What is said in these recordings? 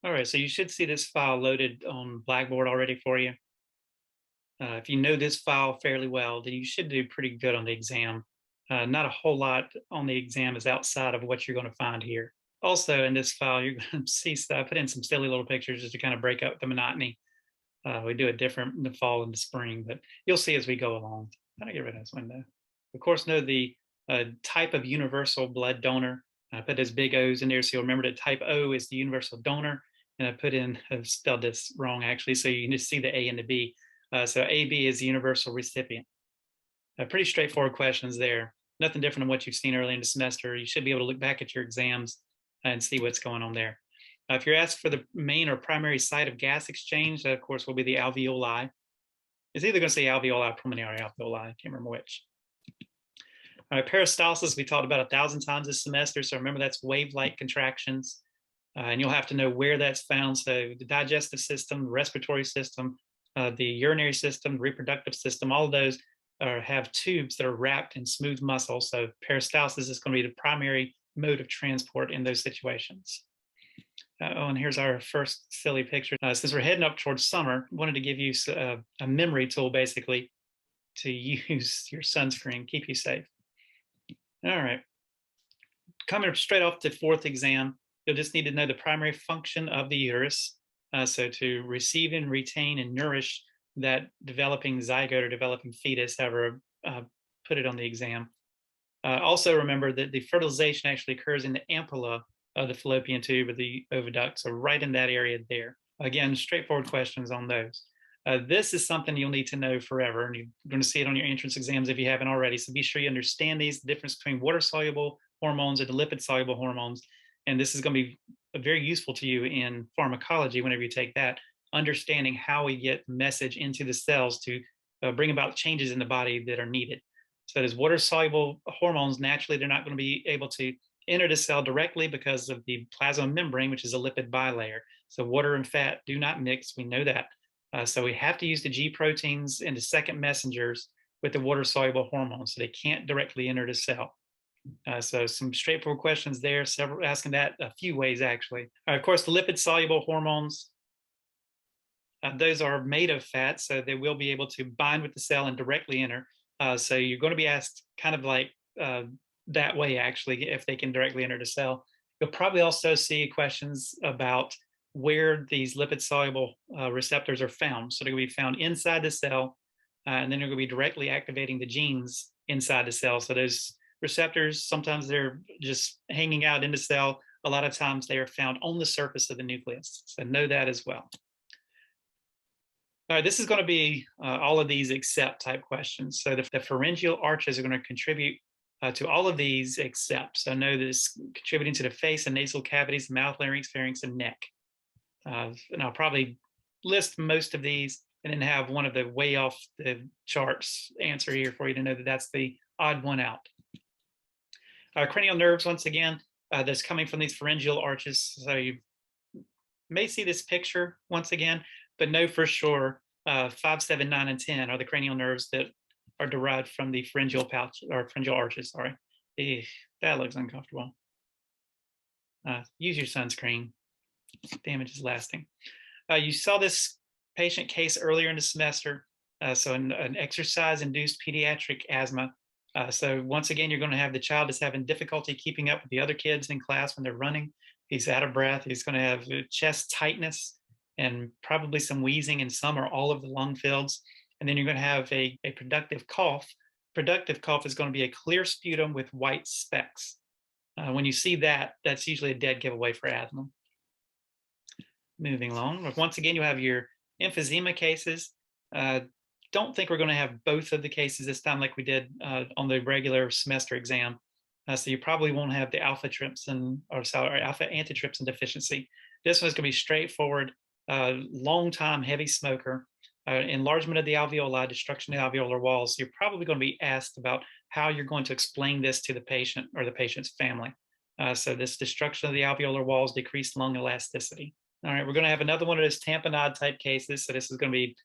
All right, so you should see this file loaded on Blackboard already for you. If you know this file fairly well, then you should do pretty good on the exam. Not a whole lot on the exam is outside of what you're going to find here. Also, in this file, you're going to see stuff. I put in some silly little pictures just to kind of break up the monotony. We do it different in the fall and the spring, but you'll see as we go along. How do I get rid of this window? Of course, know the type of universal blood donor. I put those big O's in there, so you'll remember that type O is the universal donor. And I've spelled this wrong actually, so you can just see the A and the B. So AB is the universal recipient. Pretty straightforward questions there. Nothing different than what you've seen early in the semester. You should be able to look back at your exams and see what's going on there. If you're asked for the main or primary site of gas exchange, that of course will be the alveoli. It's either going to say alveoli or pulmonary alveoli. I can't remember which. All right, peristalsis we talked about 1,000 times this semester. So remember that's wave-like contractions. And you'll have to know where that's found. So the digestive system, the respiratory system, the urinary system, reproductive system, all of those have tubes that are wrapped in smooth muscle. So peristalsis is going to be the primary mode of transport in those situations. Oh, and here's our first silly picture. Since we're heading up towards summer, I wanted to give you a memory tool, basically, to use your sunscreen, keep you safe. All right. Coming straight off the fourth exam, you'll just need to know the primary function of the uterus. So to receive and retain and nourish that developing zygote or developing fetus, however put it on the exam. Also remember that the fertilization actually occurs in the ampulla of the fallopian tube or the oviduct, so right in that area there. Again, straightforward questions on those. This is something you'll need to know forever, and you're going to see it on your entrance exams if you haven't already. So be sure you understand the difference between water-soluble hormones and the lipid-soluble hormones. And this is going to be very useful to you in pharmacology whenever you take that, understanding how we get message into the cells to bring about changes in the body that are needed. So there's water-soluble hormones, naturally, they're not going to be able to enter the cell directly because of the plasma membrane, which is a lipid bilayer. So water and fat do not mix, we know that. So we have to use the G proteins and the second messengers with the water-soluble hormones, so they can't directly enter the cell. So some straightforward questions there, several asking that a few ways actually. Of course, the lipid-soluble hormones, those are made of fat, so they will be able to bind with the cell and directly enter. So you're going to be asked kind of like that way actually, if they can directly enter the cell. You'll probably also see questions about where these lipid-soluble receptors are found. So they're going to be found inside the cell, and then they're going to be directly activating the genes inside the cell. So those receptors, sometimes they're just hanging out in the cell. A lot of times they are found on the surface of the nucleus. So know that as well. All right, this is going to be all of these except type questions. So the pharyngeal arches are going to contribute to all of these except. So know that it's contributing to the face and nasal cavities, mouth, larynx, pharynx, and neck. And I'll probably list most of these and then have one of the way off the charts answer here for you to know that that's the odd one out. Cranial nerves, once again, that's coming from these pharyngeal arches. So you may see this picture once again, but know for sure 5, 7, 9, and 10 are the cranial nerves that are derived from the pharyngeal pouch or pharyngeal arches. Sorry, that looks uncomfortable. Use your sunscreen. Damage is lasting. You saw this patient case earlier in the semester. So an exercise-induced pediatric asthma. So once again, you're going to have the child that's having difficulty keeping up with the other kids in class when they're running. He's out of breath. He's going to have chest tightness and probably some wheezing in some or all of the lung fields. And then you're going to have a productive cough. Productive cough is going to be a clear sputum with white specks. When you see that, that's usually a dead giveaway for asthma. Moving along. Once again, you have your emphysema cases. Don't think we're going to have both of the cases this time like we did on the regular semester exam. So you probably won't have the alpha antitrypsin deficiency. This one's going to be straightforward, long time heavy smoker, enlargement of the alveoli, destruction of the alveolar walls. So you're probably going to be asked about how you're going to explain this to the patient or the patient's family. So this destruction of the alveolar walls, decreased lung elasticity. All right, we're going to have another one of those tamponade type cases. So this is going to be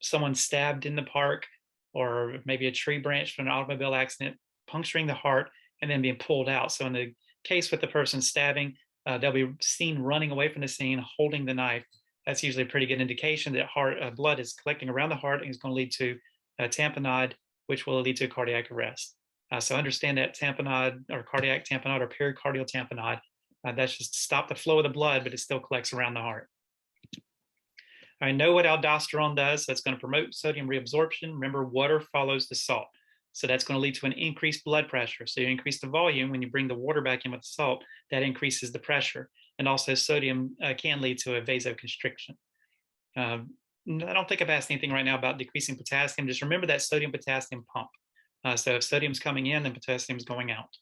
someone stabbed in the park, or maybe a tree branch from an automobile accident, puncturing the heart and then being pulled out. So in the case with the person stabbing, they'll be seen running away from the scene, holding the knife. That's usually a pretty good indication that blood is collecting around the heart and is going to lead to a tamponade, which will lead to cardiac arrest. So understand that tamponade or cardiac tamponade or pericardial tamponade, that's just to stop the flow of the blood, but it still collects around the heart. I know what aldosterone does. So it's going to promote sodium reabsorption. Remember, water follows the salt. So that's going to lead to an increased blood pressure. So you increase the volume when you bring the water back in with the salt, that increases the pressure. And also sodium can lead to a vasoconstriction. I don't think I've asked anything right now about decreasing potassium. Just remember that sodium-potassium pump. So if sodium's coming in, then potassium's going out.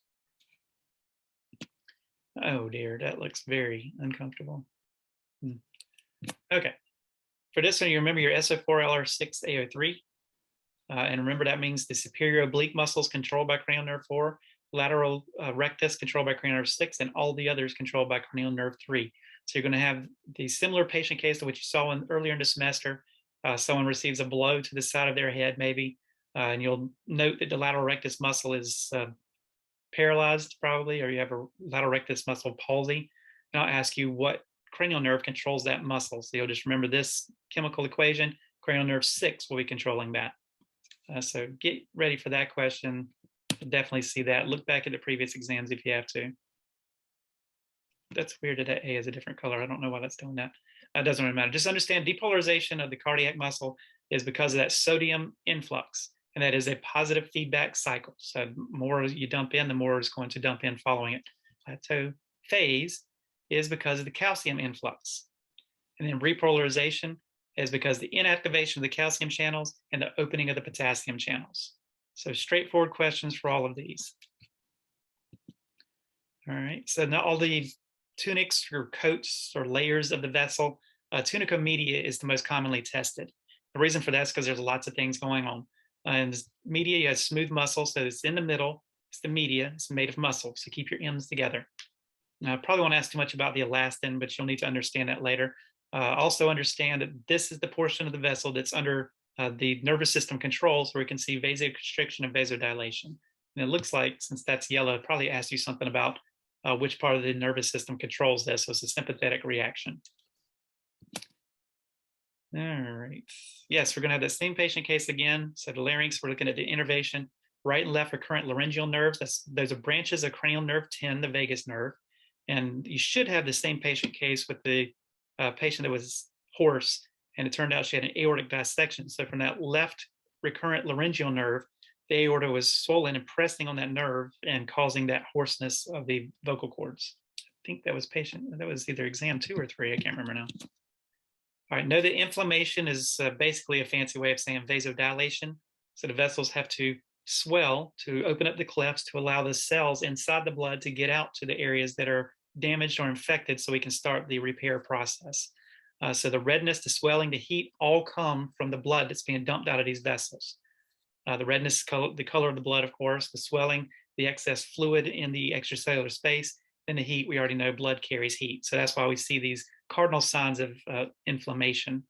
Oh dear, that looks very uncomfortable. Okay. For this one, you remember your SO4-LR6-AO3. And remember, that means the superior oblique muscles controlled by cranial nerve 4, lateral rectus controlled by cranial nerve 6, and all the others controlled by cranial nerve 3. So you're going to have the similar patient case to what you saw earlier in the semester. Someone receives a blow to the side of their head, maybe, and you'll note that the lateral rectus muscle is paralyzed, probably, or you have a lateral rectus muscle palsy. And I'll ask you what cranial nerve controls that muscle. So you'll just remember this chemical equation. Cranial nerve 6 will be controlling that. So get ready for that question. Definitely see that. Look back at the previous exams if you have to. That's weird that that A is a different color. I don't know why that's doing that. It doesn't really matter. Just understand depolarization of the cardiac muscle is because of that sodium influx. And that is a positive feedback cycle. So the more you dump in, the more is going to dump in following it. Plateau phase is because of the calcium influx. And then repolarization is because the inactivation of the calcium channels and the opening of the potassium channels. So straightforward questions for all of these. All right, so now all the tunics or coats or layers of the vessel, tunica media is the most commonly tested. The reason for that is because there's lots of things going on. And media, you have smooth muscle, so it's in the middle, it's the media, it's made of muscle, so keep your ends together. Now, I probably won't ask too much about the elastin, but you'll need to understand that later. Also understand that this is the portion of the vessel that's under the nervous system controls, where we can see vasoconstriction and vasodilation. And it looks like, since that's yellow, I'd probably ask you something about which part of the nervous system controls this. So it's a sympathetic reaction. All right. Yes, we're going to have that same patient case again. So the larynx, we're looking at the innervation, right and left recurrent laryngeal nerves. Those are branches of cranial nerve 10, the vagus nerve. And you should have the same patient case with the patient that was hoarse, and it turned out she had an aortic dissection. So from that left recurrent laryngeal nerve, the aorta was swollen and pressing on that nerve and causing that hoarseness of the vocal cords. I think that was that was either exam 2 or 3. I can't remember now. All right, know that inflammation is basically a fancy way of saying vasodilation. So the vessels have to swell to open up the clefts to allow the cells inside the blood to get out to the areas that are damaged or infected, so we can start the repair process. So the redness, the swelling, the heat all come from the blood that's being dumped out of these vessels. The redness, the color of the blood, of course, the swelling, the excess fluid in the extracellular space, and the heat. We already know blood carries heat. So that's why we see these cardinal signs of inflammation.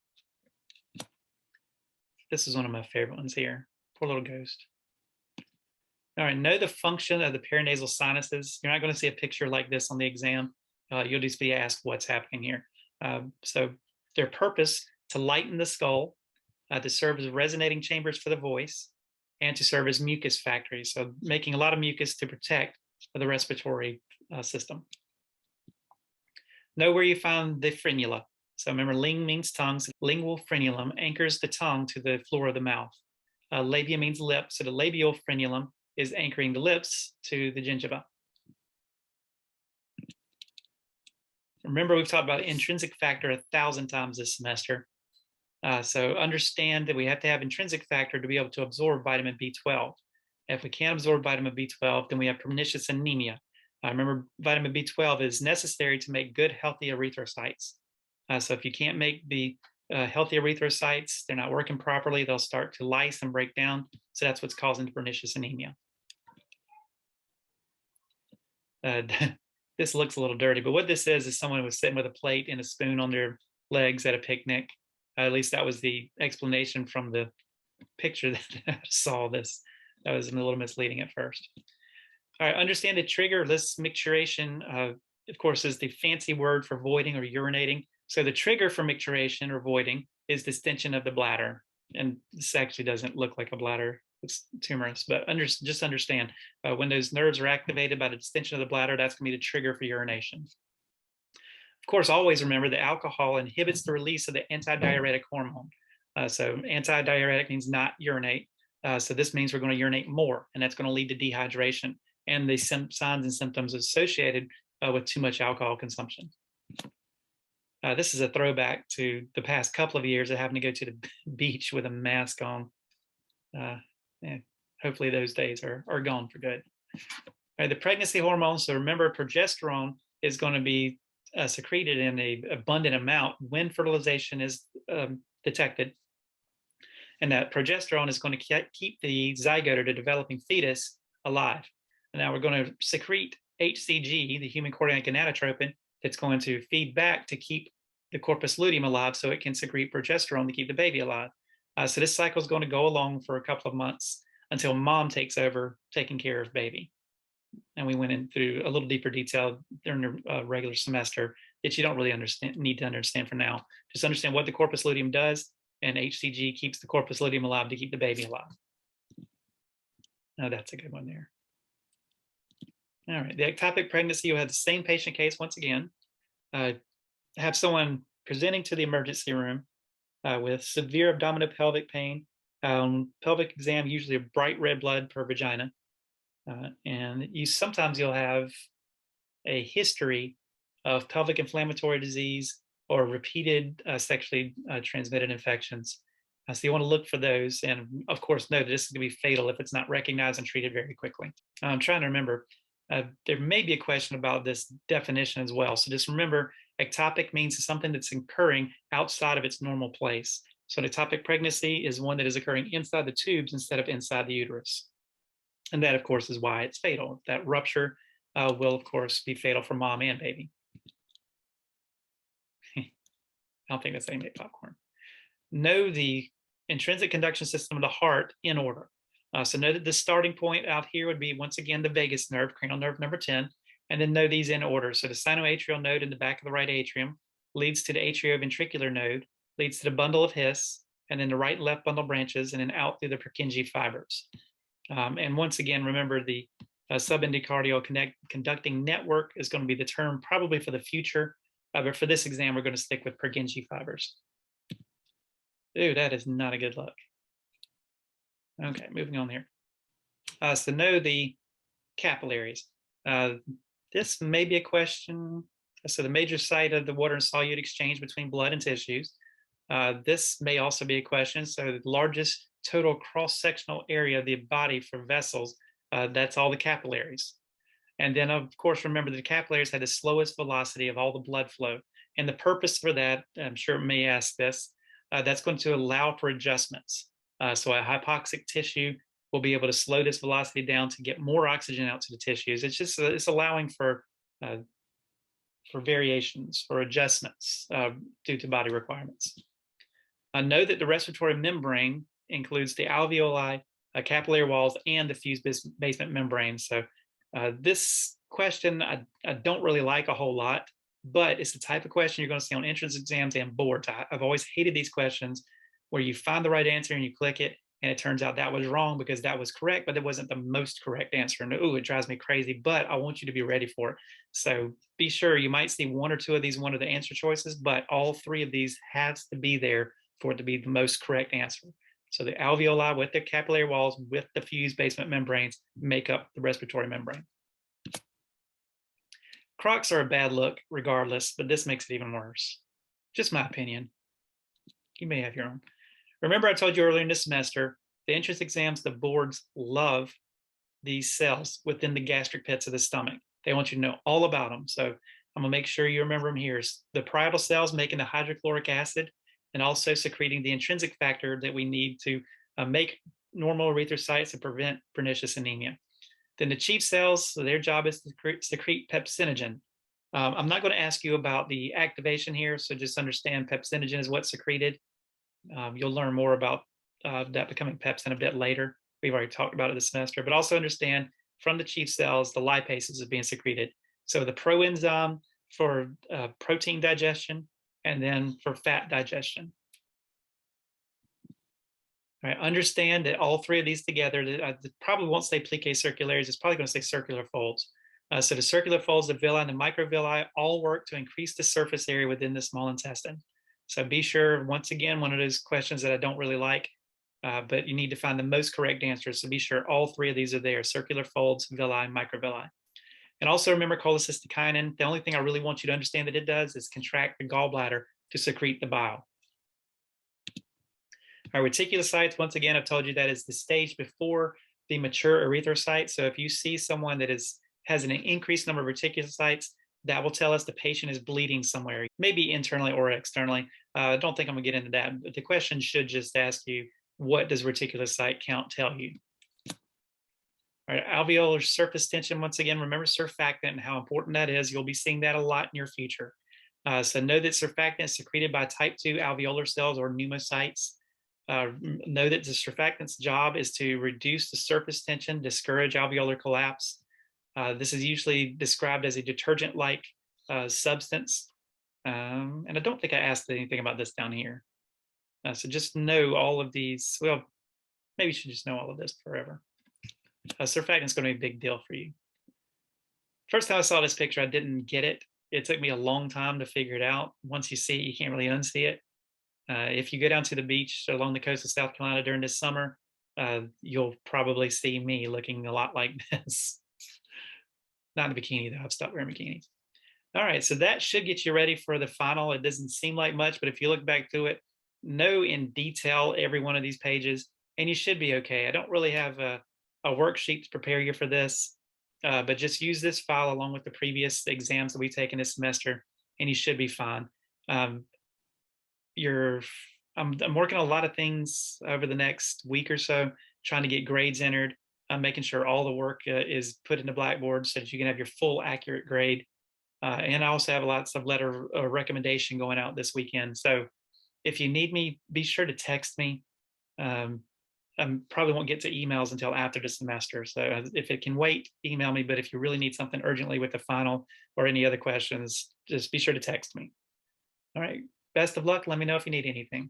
This is one of my favorite ones here. Poor little ghost. All right, know the function of the paranasal sinuses. You're not going to see a picture like this on the exam. You'll just be asked what's happening here. So their purpose to lighten the skull, to serve as resonating chambers for the voice, and to serve as mucus factories. So making a lot of mucus to protect the respiratory system. Know where you find the frenula. So remember, ling means tongue. So lingual frenulum anchors the tongue to the floor of the mouth. Labia means lip. So the labial frenulum is anchoring the lips to the gingiva. Remember, we've talked about intrinsic factor 1,000 times this semester. So understand that we have to have intrinsic factor to be able to absorb vitamin B12. If we can't absorb vitamin B12, then we have pernicious anemia. Remember, vitamin B12 is necessary to make good, healthy erythrocytes. So if you can't make the healthy erythrocytes, they're not working properly, they'll start to lyse and break down. So that's what's causing pernicious anemia. This looks a little dirty, but what this is someone was sitting with a plate and a spoon on their legs at a picnic. At least that was the explanation from the picture that I saw this. That was a little misleading at first. All right, understand the trigger, this micturition of course, is the fancy word for voiding or urinating. So the trigger for micturition or voiding is distension of the bladder. And this actually doesn't look like a bladder. It's tumorous, but just understand when those nerves are activated by the distension of the bladder, that's going to be the trigger for urination. Of course, always remember that alcohol inhibits the release of the antidiuretic hormone. So antidiuretic means not urinate. So this means we're going to urinate more, and that's going to lead to dehydration and the signs and symptoms associated with too much alcohol consumption. This is a throwback to the past couple of years of having to go to the beach with a mask on. Hopefully those days are gone for good. All right, the pregnancy hormone. So remember, progesterone is going to be secreted in an abundant amount when fertilization is detected. And that progesterone is going to keep the zygote or the developing fetus alive. And now we're going to secrete HCG, the human chorionic gonadotropin, that's going to feed back to keep the corpus luteum alive so it can secrete progesterone to keep the baby alive. So this cycle is going to go along for a couple of months until mom takes over taking care of baby. And we went in through a little deeper detail during the regular semester that you don't really need to understand for now. Just understand what the corpus luteum does, and HCG keeps the corpus luteum alive to keep the baby alive. Now that's a good one there. All right, the ectopic pregnancy, you have the same patient case once again. Have someone presenting to the emergency room with severe abdominopelvic pain. Pelvic exam, usually a bright red blood per vagina. And sometimes you'll have a history of pelvic inflammatory disease or repeated sexually transmitted infections. So you want to look for those. And of course, know that this is going to be fatal if it's not recognized and treated very quickly. I'm trying to remember, there may be a question about this definition as well. So just remember, ectopic means something that's occurring outside of its normal place. So an ectopic pregnancy is one that is occurring inside the tubes instead of inside the uterus. And that, of course, is why it's fatal. That rupture will, of course, be fatal for mom and baby. I don't think that's any popcorn. Know the intrinsic conduction system of the heart in order. So know that the starting point out here would be, once again, the vagus nerve, cranial nerve number 10, and then know these in order. So the sinoatrial node in the back of the right atrium leads to the atrioventricular node, leads to the bundle of His, and then the right and left bundle branches, and then out through the Purkinje fibers. And once again, remember the subendocardial conducting network is going to be the term probably for the future, but for this exam, we're going to stick with Purkinje fibers. Ooh, that is not a good look. Okay, moving on here. So know the capillaries. This may be a question. So the major site of the water and solute exchange between blood and tissues. This may also be a question. So the largest total cross-sectional area of the body for vessels, that's all the capillaries. And then, of course, remember the capillaries have the slowest velocity of all the blood flow. And the purpose for that, I'm sure it may ask this, that's going to allow for adjustments. So a hypoxic tissue will be able to slow this velocity down to get more oxygen out to the tissues. It's just, it's allowing for variations, for adjustments due to body requirements. Know that the respiratory membrane includes the alveoli, capillary walls, and the fused basement membrane. So this question I don't really like a whole lot, but it's the type of question you're going to see on entrance exams and boards. I've always hated these questions where you find the right answer and you click it, and it turns out that was wrong because that was correct, but it wasn't the most correct answer. And ooh, it drives me crazy, but I want you to be ready for it. So be sure you might see one or two of these, one of the answer choices, but all three of these has to be there for it to be the most correct answer. So the alveoli with their capillary walls with the fused basement membranes make up the respiratory membrane. Crocs are a bad look regardless, but this makes it even worse. Just my opinion. You may have your own. Remember I told you earlier in the semester, the entrance exams, the boards love these cells within the gastric pits of the stomach. They want you to know all about them. So I'm gonna make sure you remember them here. The parietal cells making the hydrochloric acid and also secreting the intrinsic factor that we need to make normal erythrocytes and prevent pernicious anemia. Then the chief cells, so their job is to secrete pepsinogen. I'm not going to ask you about the activation here, so just understand pepsinogen is what's secreted. You'll learn more about that becoming pepsin a bit later. We've already talked about it this semester, but also understand from the chief cells, the lipases are being secreted. So the proenzyme for protein digestion, and then for fat digestion. All right, understand that all three of these together, probably won't say plicae circularis, it's probably going to say circular folds. So the circular folds, the villi and the microvilli all work to increase the surface area within the small intestine. So be sure, once again, one of those questions that I don't really like, but you need to find the most correct answer. So be sure all three of these are there: circular folds, villi, microvilli. And also remember cholecystokinin. The only thing I really want you to understand that it does is contract the gallbladder to secrete the bile. Our reticulocytes, once again, I've told you that is the stage before the mature erythrocyte. So if you see someone that has an increased number of reticulocytes, that will tell us the patient is bleeding somewhere, maybe internally or externally. I don't think I'm gonna get into that, but the question should just ask you, what does reticulocyte count tell you? All right, alveolar surface tension, once again, remember surfactant and how important that is. You'll be seeing that a lot in your future. So know that surfactant is secreted by type 2 alveolar cells or pneumocytes. Know that the surfactant's job is to reduce the surface tension, discourage alveolar collapse. This is usually described as a detergent-like substance. And I don't think I asked anything about this down here. So just know all of these. Well, maybe you should just know all of this forever. Surfactant is going to be a big deal for you. First time I saw this picture, I didn't get it. It took me a long time to figure it out. Once you see it, you can't really unsee it. If you go down to the beach along the coast of South Carolina during this summer, you'll probably see me looking a lot like this. Not in a bikini, though. I've stopped wearing bikinis. All right, so that should get you ready for the final. It doesn't seem like much, but if you look back through it, know in detail every one of these pages, and you should be okay. I don't really have a worksheet to prepare you for this, but just use this file along with the previous exams that we've taken this semester, and you should be fine. I'm working on a lot of things over the next week or so, trying to get grades entered. I'm making sure all the work is put into Blackboard so that you can have your full accurate grade. And I also have lots of letter of recommendation going out this weekend. So if you need me, be sure to text me. I probably won't get to emails until after the semester. So if it can wait, email me. But if you really need something urgently with the final or any other questions, just be sure to text me. All right. Best of luck. Let me know if you need anything.